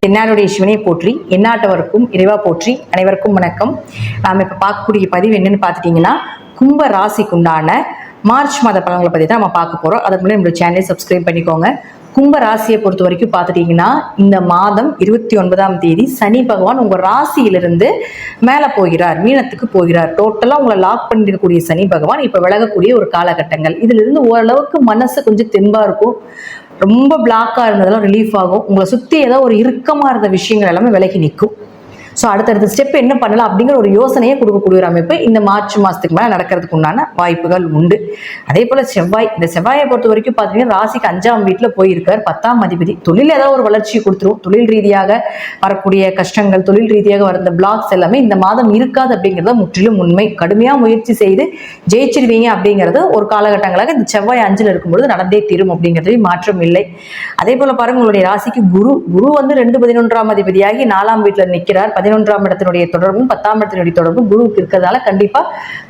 தென்னாடுடைய சிவனை போற்றி, எந்நாட்டவருக்கும் இறைவா போற்றி. அனைவருக்கும் வணக்கம். நாம் இப்போ பார்க்கக்கூடிய பதிவு என்னன்னு பார்த்துட்டிங்கன்னா, கும்ப ராசிக்குண்டான மார்ச் மாத பலன்களை பற்றி தான் நம்ம பார்க்க போகிறோம். அதுக்கு முன்னாடி நம்மளோட சேனலை சப்ஸ்கிரைப் பண்ணிக்கோங்க. கும்ப ராசியை பொறுத்த வரைக்கும் பார்த்துட்டிங்கன்னா, இந்த மாதம் 29ஆம் தேதி சனி பகவான் உங்கள் ராசியிலிருந்து மேலே போகிறார், மீனத்துக்கு போகிறார். டோட்டலாக உங்களை லாக் பண்ணிருக்கக்கூடிய சனி பகவான் இப்போ விலகக்கூடிய ஒரு காலகட்டங்கள். இதிலிருந்து ஓரளவுக்கு மனசு கொஞ்சம் தெம்பாக இருக்கும். ரொம்ப பிளாக்காக இருந்ததெல்லாம் ரிலீஃப் ஆகும். உங்களை சுற்றி ஏதோ ஒரு இறுக்கமாக இருந்த விஷயங்கள் எல்லாமே விலகி நிற்கும். ஸோ அடுத்தடுத்த ஸ்டெப் என்ன பண்ணலாம் அப்படிங்கிற ஒரு யோசனையை கொடுக்கக்கூடிய ஒரு அமைப்பு இந்த மார்ச் மாதத்துக்கு மேலே நடக்கிறதுக்கு உண்டான வாய்ப்புகள் உண்டு. அதே போல் செவ்வாய், இந்த செவ்வாயை பொறுத்த வரைக்கும் பார்த்தீங்கன்னா ராசிக்கு 5ஆம் வீட்டில் போயிருக்கார். 10ஆம் அதிபதி தொழில் ஏதாவது ஒரு வளர்ச்சியை கொடுத்துரும். தொழில் ரீதியாக வரக்கூடிய கஷ்டங்கள், தொழில் ரீதியாக வர பிளாக்ஸ் எல்லாமே இந்த மாதம் இருக்காது அப்படிங்கிறத முற்றிலும் உண்மை. கடுமையாக முயற்சி செய்து ஜெயிச்சிருவீங்க அப்படிங்கிறது ஒரு காலகட்டங்களாக இந்த செவ்வாய் 5ல் இருக்கும்பொழுது நடந்தே தீரும் அப்படிங்கிறது மாற்றம் இல்லை. அதே போல் பாருங்க, உங்களுடைய ராசிக்கு குரு வந்து 2 11ஆம் அதிபதியாகி 4ஆம் வீட்டில் நிற்கிறார். 11ஆம் இடத்தினுடைய தொடர்பும் 10ஆம் இடத்தினுடைய தொடர்பும் குருவுக்கு இருக்கிறதால கண்டிப்பா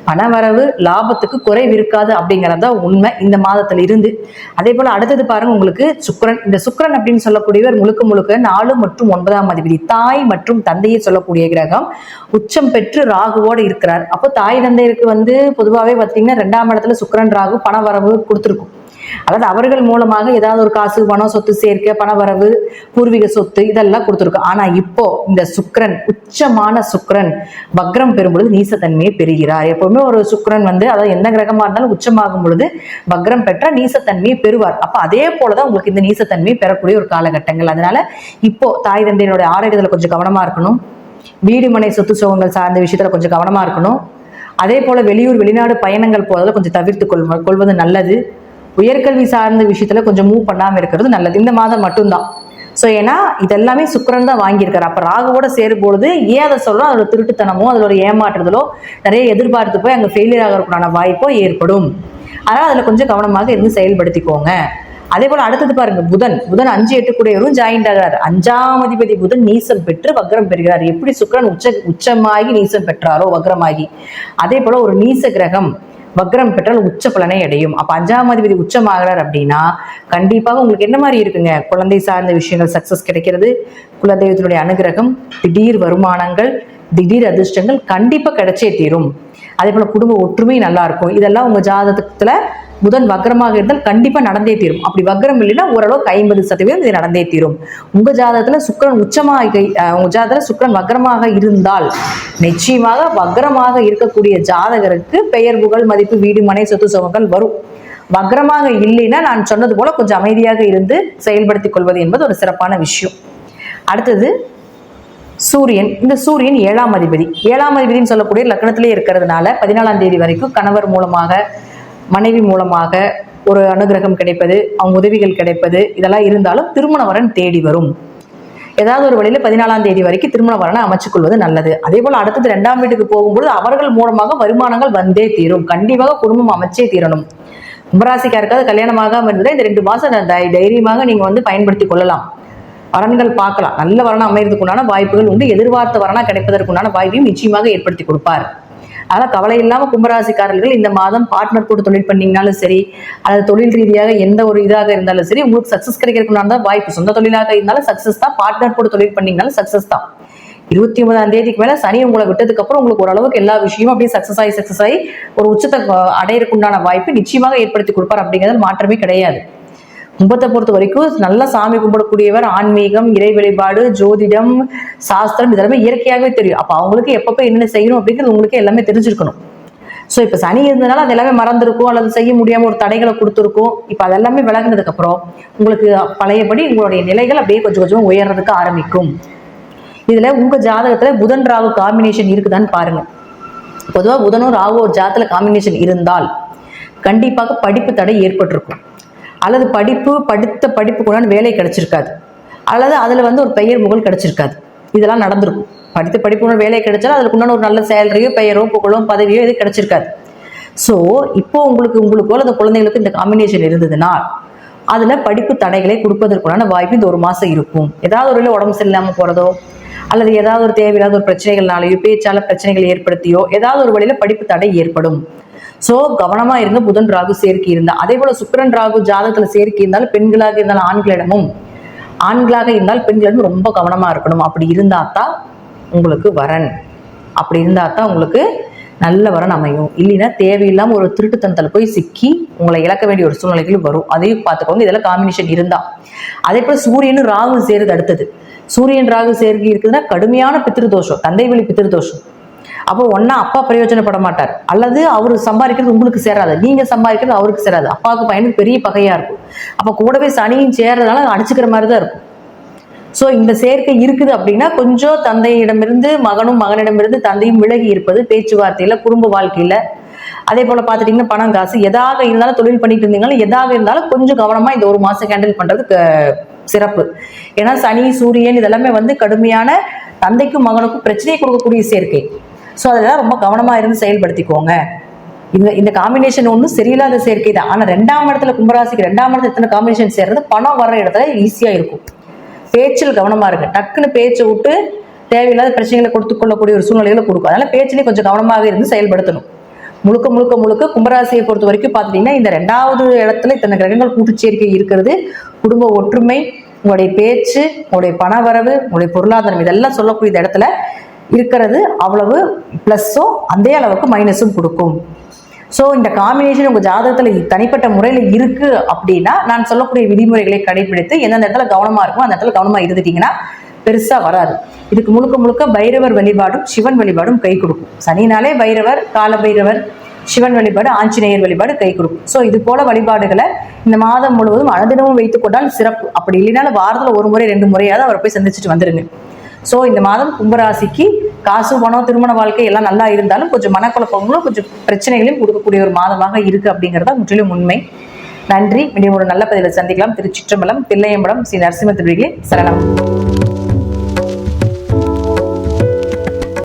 பணவரவு லாபத்துக்கு குறைவு இருக்காது அப்படிங்கறத உண்மை இந்த மாதத்துல இருந்து. அதே போல அடுத்தது பாருங்க, உங்களுக்கு சுக்கிரன். இந்த சுக்கிரன் அப்படின்னு சொல்லக்கூடியவர் முழுக்க 4 மற்றும் 9ஆம் அதிபதி, தாய் மற்றும் தந்தையை சொல்லக்கூடிய கிரகம். உச்சம் பெற்று ராகுவோடு இருக்கிறார். அப்போ தாய் தந்தையருக்கு வந்து பொதுவாகவே பார்த்தீங்கன்னா 2ஆம் இடத்துல சுக்கிரன் ராகு பணவரவு கொடுத்துருக்கும். அதாவது அவர்கள் மூலமாக ஏதாவது ஒரு காசு, பணம், சொத்து சேர்க்கை, பணவரவு, பூர்வீக சொத்து இதெல்லாம் கொடுத்துருக்கும். ஆனா இப்போ இந்த சுக்கிரன், உச்சமான சுக்கிரன் வக்ரம் பெறும் பொழுது நீசத்தன்மையை பெறுகிறார். எப்பவுமே ஒரு சுக்கிரன் வந்து, அதாவது எந்த கிரகமா இருந்தாலும் உச்சமாகும் பொழுது வக்ரம் பெற்ற நீசத்தன்மையை பெறுவார். அப்ப அதே போலதான் உங்களுக்கு இந்த நீசத்தன்மையை பெறக்கூடிய ஒரு காலகட்டங்கள். அதனால இப்போ தாய் தந்தையினுடைய ஆரோக்கியத்துல கொஞ்சம் கவனமா இருக்கணும். வீடு மனை சொத்து சுகங்கள் சார்ந்த விஷயத்துல கொஞ்சம் கவனமா இருக்கணும். அதே போல வெளியூர் வெளிநாடு பயணங்கள் போறதுல கொஞ்சம் தவிர்த்து கொள்வது நல்லது. உயர்கல்வி சார்ந்த விஷயத்துல கொஞ்சம் மூவ் பண்ணாம இருக்கிறது நல்லது இந்த மாதம் மட்டும்தான். ஸோ ஏன்னா இதெல்லாமே சுக்கிரன் தான் வாங்கியிருக்காரு. அப்போ ராகுவோட சேரும்பொழுது ஏன் அதை சொல்றோம், அதோட திருட்டுத்தனமோ அதில் ஒரு ஏமாற்றுதலோ நிறைய எதிர்பார்த்து போய் அங்கே ஃபெயிலியர் ஆகிறதுக்கான வாய்ப்போ ஏற்படும். அதனால் அதில் கொஞ்சம் கவனமாக இருந்து செயல்படுத்திக்கோங்க. அதே போல அடுத்தது பாருங்க, புதன் 5, 8 கூடையவரும் ஜாயிண்ட் ஆகிறார். 5ஆம் அதிபதி புதன் நீசம் பெற்று வக்ரம் பெறுகிறார். எப்படி சுக்கிரன் உச்சமாகி நீசம் பெற்றாரோ வக்ரமாகி, அதே போல ஒரு நீச கிரகம் வக்ரம் பெற்றால் உச்ச பலனை அடையும். அப்ப 5ஆம் அதிபதி உச்சமாகிறார் அப்படின்னா கண்டிப்பாக உங்களுக்கு என்ன மாதிரி இருக்குங்க, குழந்தை சார்ந்த விஷயங்கள் சக்சஸ் கிடைக்கிறது, குலதெய்வத்தினுடைய அனுகிரகம், திடீர் வருமானங்கள், திடீர் அதிர்ஷ்டங்கள் கண்டிப்பா கிடைச்சே தீரும். அதே போல குடும்ப ஒற்றுமை நல்லா இருக்கும். இதெல்லாம் உங்க ஜாதகத்துல புதன் வக்ரமாக இருந்தால் கண்டிப்பா நடந்தே தீரும். அப்படி வக்ரம் இல்லைன்னா ஓரளவுக்கு 50% இது நடந்தே தீரும். உங்க ஜாதகத்துல சுக்கிரன் உங்க ஜாதகத்துல சுக்கிரன் வக்ரமாக இருந்தால் நிச்சயமாக வக்ரமாக இருக்கக்கூடிய ஜாதகருக்கு பெயர் புகழ் மதிப்பு வீடு மனை சொத்து சுகங்கள் வரும். வக்ரமாக இல்லைன்னா நான் சொன்னது போல கொஞ்சம் அமைதியாக இருந்து செயல்படுத்திக் கொள்வது என்பது ஒரு சிறப்பான விஷயம். அடுத்தது சூரியன். இந்த சூரியன் 7ஆம் அதிபதி. 7ஆம் அதிபதினு சொல்லக்கூடிய லக்னத்திலே இருக்கிறதுனால 14ஆம் தேதி வரைக்கும் கணவர் மூலமாக, மனைவி மூலமாக ஒரு அனுகிரகம் கிடைப்பது, அவங்க உதவிகள் கிடைப்பது இதெல்லாம் இருந்தாலும் திருமண வரன் தேடி வரும். ஏதாவது ஒரு வழியில 14ஆம் தேதி வரைக்கும் திருமண வரனை அமைச்சுக் கொள்வது நல்லது. அதே போல அடுத்தது 2ஆம் வீட்டுக்கு போகும்போது அவர்கள் மூலமாக வருமானங்கள் வந்தே தீரும். கண்டிப்பாக குடும்பம் அமைச்சே தீரணும். கும்பராசிக்காருக்காவது கல்யாணமாகாம இருந்ததை இந்த 2 மாசம் தைரியமாக நீங்க வந்து பயன்படுத்தி கொள்ளலாம். வரன்கள் பார்க்கலாம். நல்ல வரனா அமைறதுக்குண்டான வாய்ப்புகள் உண்டு. எதிர்பார்த்த வரனா கிடைப்பதற்குண்டான வாய்ப்பையும் நிச்சயமாக ஏற்படுத்தி கொடுப்பார். அதனால கவலை இல்லாம கும்பராசிக்காரர்கள் இந்த மாதம் பார்ட்னர் கூட தொழில் பண்ணீங்கனாலும் சரி, அல்லது தொழில் ரீதியாக எந்த ஒரு இதாக இருந்தாலும் சரி, உங்களுக்கு சக்சஸ் கிடைக்கிறதுக்குண்டான வாய்ப்பு. சொந்த தொழிலாக இருந்தாலும் சக்சஸ் தான், பார்ட்னர் கூட தொழில் பண்ணீங்கனாலும் சக்சஸ் தான். 29ஆம் தேதிக்கு மேல சனி உங்களை விட்டதுக்கு அப்புறம் உங்களுக்கு ஓரளவுக்கு எல்லா விஷயமும் அப்படியே சக்சஸ் ஆகி ஒரு உச்சத்தை அடையறதுக்குண்டான வாய்ப்பு நிச்சயமாக ஏற்படுத்தி கொடுப்பார். அப்படிங்கிறது மாற்றமே கிடையாது. கும்பத்தை பொறுத்த வரைக்கும் நல்ல சாமி கும்பிடக்கூடியவர். ஆன்மீகம், இறை வழிபாடு, ஜோதிடம், சாஸ்திரம் இதெல்லாமே இயற்கையாகவே தெரியும். அப்ப அவங்களுக்கு எப்பப்ப என்னென்ன செய்யணும் அப்படிங்கிறது உங்களுக்கு எல்லாமே தெரிஞ்சிருக்கணும். ஸோ இப்ப சனி இருந்ததுனால அது எல்லாமே மறந்துருக்கும், அல்லது செய்ய முடியாம ஒரு தடைகளை கொடுத்துருக்கும். இப்ப அதெல்லாமே விலகினதுக்கு அப்புறம் உங்களுக்கு பழையபடி உங்களுடைய நிலைகள் அப்படியே கொஞ்சம் கொஞ்சம் உயர்றதுக்கு ஆரம்பிக்கும். இதுல உங்க ஜாதகத்துல புதன் ராகு காம்பினேஷன் இருக்குதான்னு பாருங்க. பொதுவாக புதனும் ராகு ஒரு ஜாதகத்துல காம்பினேஷன் இருந்தால் கண்டிப்பாக படிப்பு தடை ஏற்பட்டிருக்கும். அல்லது படித்த படிப்புக்குண்டான வேலை கிடைச்சிருக்காது, அல்லது அதுல வந்து ஒரு பெயர் புகழ் கிடைச்சிருக்காது. இதெல்லாம் நடந்திருக்கும். படித்த படிப்புக்குள்ள வேலை கிடைச்சாலும் அதுக்குண்டான ஒரு நல்ல சேலரியோ, பெயரோ, புகழோ, பதவியோ இது கிடைச்சிருக்காது. ஸோ இப்போ உங்களுக்கோ அந்த குழந்தைகளுக்கு இந்த காம்பினேஷன் இருந்ததுன்னா அதுல படிப்பு தடைகளை கொடுப்பதற்குண்டான வாய்ப்பு இந்த 1 மாசம் இருக்கும். ஏதாவது ஒரு உடம்பு சரியில்லாம போறதோ, அல்லது ஏதாவது ஒரு தேவையில்லாத ஒரு பிரச்சனைகள்னாலேயோ, பேச்சால பிரச்சனைகள் ஏற்படுத்தியோ ஏதாவது ஒரு வழியில படிப்பு தடை ஏற்படும். சோ கவனமா இருங்க. புதன் ராகு சேர்க்கை இருந்தா, அதே போல சுக்கிரன் ராகு ஜாதகத்துல சேர்க்கை இருந்தாலும் பெண்களாக இருந்தாலும் ஆண்களிடமும், ஆண்களாக இருந்தால் பெண்கள் வந்து ரொம்ப கவனமாக இருக்கணும். அப்படி இருந்தால் தான் உங்களுக்கு வரன், அப்படி இருந்தால் தான் உங்களுக்கு நல்ல வரன் அமையும். இல்லைன்னா தேவையில்லாமல் ஒரு திருட்டுத்தனத்தில் போய் சிக்கி உங்களை இழக்க வேண்டிய ஒரு சூழ்நிலைகளும் வரும். அதையும் பார்த்துக்கோங்க. இதெல்லாம் காம்பினேஷன் இருந்தா. அதே போல் சூரியனும் ராகு சேருது. அடுத்தது சூரியன் ராகு சேர்க்கை இருக்குதுன்னா கடுமையான பித்திருதோஷம், தந்தை வழி பித்திருதோஷம். அப்போ ஒன்னா அப்பா பிரயோஜனப்பட மாட்டார், அல்லது அவர் சம்பாதிக்கிறது உங்களுக்கு சேராது, நீங்க சம்பாதிக்கிறது அவருக்கு சேராது. அப்பாவுக்கு பையனுக்கு பெரிய பகையா இருக்கும். அப்போ கூடவே சனியும் சேர்றதுனால அடிச்சுக்கிற மாதிரி தான் இருக்கும். ஸோ இந்த சேர்க்கை இருக்குது அப்படின்னா கொஞ்சம் தந்தையிடமிருந்து மகனும் மகனிடமிருந்து தந்தையும் விலகி இருப்பது, பேச்சுவார்த்தையில குடும்ப வாழ்க்கையில. அதே போல பார்த்துட்டீங்கன்னா பணம் காசு எதாக இருந்தாலும், தொழில் பண்ணிட்டு இருந்தீங்களும் எதாக இருந்தாலும் கொஞ்சம் கவனமா இந்த ஒரு மாசம் ஹேண்டில் பண்றது சிறப்பு. ஏன்னா சனி சூரியன் இதெல்லாமே வந்து கடுமையான தந்தைக்கும் மகனுக்கும் பிரச்சனையை கொடுக்கக்கூடிய சேர்க்கை. ஸோ அதெல்லாம் ரொம்ப கவனமா இருந்து செயல்படுத்திக்கோங்க. இந்த காம்பினேஷன் ஒன்றும் சரியில்லாத சேர்க்கை தான். ஆனா 2ஆம் இடத்துல கும்பராசிக்கு 2ஆம் இடத்துல எத்தனை காம்பினேஷன் சேர்றது, பணம் வர்ற இடத்துல ஈஸியா இருக்கும். பேச்சில் கவனமா இருக்கு. டக்குன்னு பேச்சை விட்டு தேவையில்லாத பிரச்சனைகளை கொடுத்து கொள்ளக்கூடிய ஒரு சூழ்நிலைகளை கொடுக்கும். அதனால பேச்சிலையும் கொஞ்சம் கவனமாக இருந்து செயல்படுத்தணும். முழுக்க முழுக்க முழுக்க கும்பராசியை பொறுத்த வரைக்கும் பார்த்துட்டீங்கன்னா இந்த 2வது இடத்துல இத்தனை கிரகங்கள் கூட்டுச்சேர்க்கை இருக்கிறது. குடும்ப ஒற்றுமை, உங்களுடைய பேச்சு, உங்களுடைய பண வரவு, உங்களுடைய பொருளாதாரம் இதெல்லாம் சொல்லக்கூடிய இடத்துல இருக்கிறது அவ்வளவு பிளஸும் அதே அளவுக்கு மைனஸும் கொடுக்கும். ஸோ இந்த காம்பினேஷன் உங்கள் ஜாதகத்தில் தனிப்பட்ட முறையில் இருக்கு அப்படின்னா நான் சொல்லக்கூடிய விதிமுறைகளை கடைபிடித்து எந்தெந்த இடத்துல கவனமாக இருக்கும் அந்த இடத்துல கவனமாக இருந்துட்டீங்கன்னா பெருசாக வராது. இதுக்கு முழுக்க முழுக்க பைரவர் வழிபாடும் சிவன் வழிபாடும் கை கொடுக்கும். சனினாலே பைரவர், கால பைரவர், சிவன் வழிபாடு, ஆஞ்சநேயர் வழிபாடு கை கொடுக்கும். ஸோ இது போல வழிபாடுகளை இந்த மாதம் முழுவதும் அனுதினமும் வைத்துக் கொண்டால் சிறப்பு. அப்படி இல்லைனாலும் வாரத்தில் 1 முறை 2 முறையாவது அவரை போய் சந்திச்சுட்டு வந்துருங்க. ஸோ இந்த மாதம் கும்பராசிக்கு காசு, பணம், திருமண வாழ்க்கை எல்லாம் நல்லா இருந்தாலும் கொஞ்சம் மனக்குழப்பங்களும் கொஞ்சம் பிரச்சனைகளையும் கொடுக்கக்கூடிய ஒரு மாதமாக இருக்கு அப்படிங்கிறதா முற்றிலும் உண்மை. நன்றி. மீண்டும் ஒரு நல்ல பதிவில் சந்திக்கலாம். திருச்சிற்றம்பலம், தில்லையம்பலம், ஸ்ரீ நரசிம்ம திருவிகளே சரணம்.